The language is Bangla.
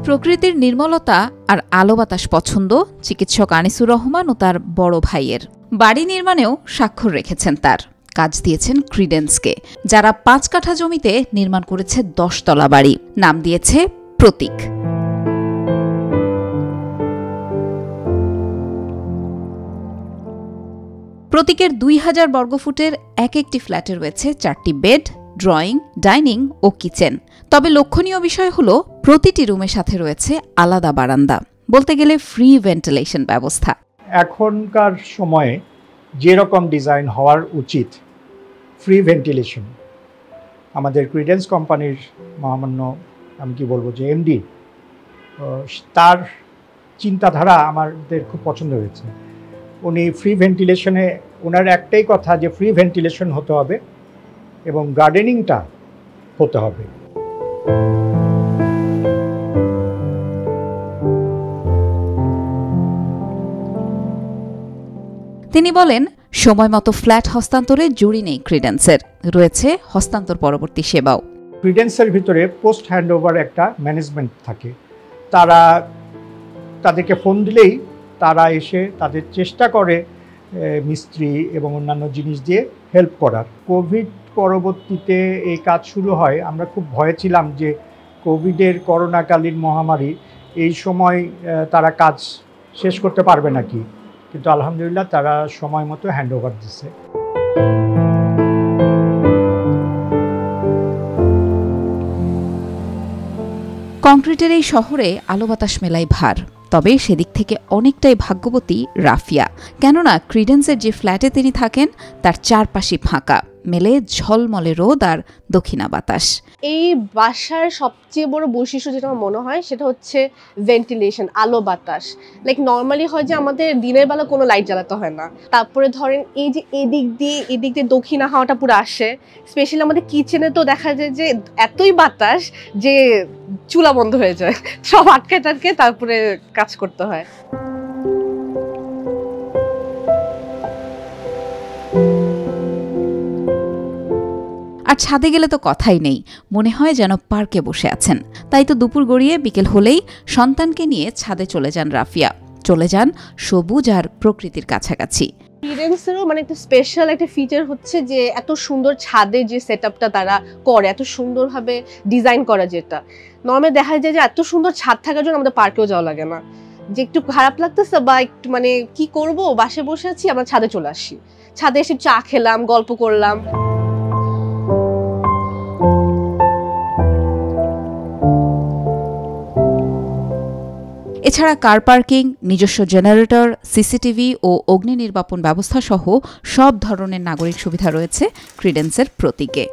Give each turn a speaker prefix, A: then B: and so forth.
A: প্রকৃতির নির্মলতা আর আলো বাতাস পছন্দ চিকিৎসক আনিসুর রহমান ও তার বড় ভাইয়ের। বাড়ি নির্মাণেও স্বাক্ষর রেখেছেন তার। কাজ দিয়েছেন ক্রিডেন্সকে, যারা ৫ কাঠা জমিতে নির্মাণ করেছে ১০ তলা বাড়ি। নাম দিয়েছে প্রতীক। প্রতীকের ২,০০০ বর্গফুটের এক একটি ফ্ল্যাটে রয়েছে ৪টি বেড, ড্রয়িং, ডাইনিং ও কিচেন। তবে লক্ষণীয় বিষয় হলো প্রতিটি রুমের সাথে রয়েছে আলাদা বারান্দা, বলতে গেলে ফ্রি ভেন্টিলেশন ব্যবস্থা।
B: এখনকার সময়ে যেরকম ডিজাইন হওয়ার উচিত, ফ্রি ভেন্টিলেশন, আমাদের ক্রিডেন্স কোম্পানির মহামান্য আমি কি বলবো যে এমডি, তার চিন্তাধারা আমাদের খুব পছন্দ হয়েছে। উনি ফ্রি ভেন্টিলেশনে, ওনার একটাই কথা যে ফ্রি ভেন্টিলেশন হতে হবে এবং গার্ডেনিংটা হতে হবে।
A: তিনি বলেন, সময় মতো ফ্ল্যাট হস্তান্তরে জুড়ি নেই ক্রিডেন্সের, রয়েছে হস্তান্তর পরবর্তী সেবাও।
B: ক্রিডেন্সের ভিতরে পোস্ট হ্যান্ডওভার একটা ম্যানেজমেন্ট থাকে। তাদেরকে ফোন দিলেই তারা এসে তাদের চেষ্টা করে মিস্ত্রি এবং অন্যান্য জিনিস দিয়ে হেল্প করার। কোভিড পরবর্তীতে এই কাজ শুরু হয়। আমরা খুব ভয়ে ছিলাম যে কোভিডের করোনাকালীন মহামারী, এই সময় তারা কাজ শেষ করতে পারবে নাকি, কিন্তু আলহামদুলিল্লাহ তারা সময় মতো হ্যান্ডওভার দিচ্ছে।
A: কংক্রিটের এই শহরে আলো বাতাস মেলাই ভার। তবে সেদিক থেকে অনেকটাই ভাগ্যবতী রাফিয়া, কেননা ক্রিডেন্সের যে ফ্ল্যাটে তিনি থাকেন তার চারপাশে ফাঁকা, মেলে ঝলমলে রোদ আর দক্ষিণা বাতাস।
C: এই বাসার সবচেয়ে বড় বৈশিষ্ট্য যেটা আমার মনে হয় সেটা হচ্ছে ভেন্টিলেশন, আলো বাতাস। লাইক নর্মালি হয় যে আমাদের দিনের বেলা কোনো লাইট জ্বালাতে হয় না, তারপরে ধরেন এই যে এদিক দিয়ে দক্ষিণা হাওয়াটা পুরো আসে। স্পেশালি আমাদের কিচেনে তো দেখা যায় যে এতই বাতাস যে চুলা বন্ধ হয়ে যায়, সব আটকে তারপরে কাজ করতে হয়।
A: আর ছাদে গেলে তো কথাই নেই, মনে হয় যেন পার্কে বসে আছেন। তাই তো দুপুর গড়িয়ে বিকেল হলেই সন্তানকে নিয়ে ছাদে চলে যান রাফিয়া, চলে যান সবুজ আর প্রকৃতির কাছাকাছি।
C: ক্রিডেন্সেরও মানে একটা স্পেশাল একটা ফিচার হচ্ছে যে এত সুন্দর ছাদে যে সেটআপটা তারা করে, এত সুন্দরভাবে ডিজাইন করা, যেটা নর্মালি দেখা যায় যে এত সুন্দর ছাদ থাকার জন্য আমাদের পার্কেও যাওয়া লাগে না। যে একটু খারাপ লাগতেছে বা একটু মানে কি করব, বাসায় বসে আছি, আমরা ছাদে চলে আসি, ছাদে এসে চা খেলাম, গল্প করলাম।
A: এছাড়া কার পার্কিং, নিজস্ব জেনারেটর, সিসিটিভি ও অগ্নি নির্বাপন ব্যবস্থা সহ সব ধরনের নাগরিক সুবিধা রয়েছে ক্রিডেন্সের প্রতীকে।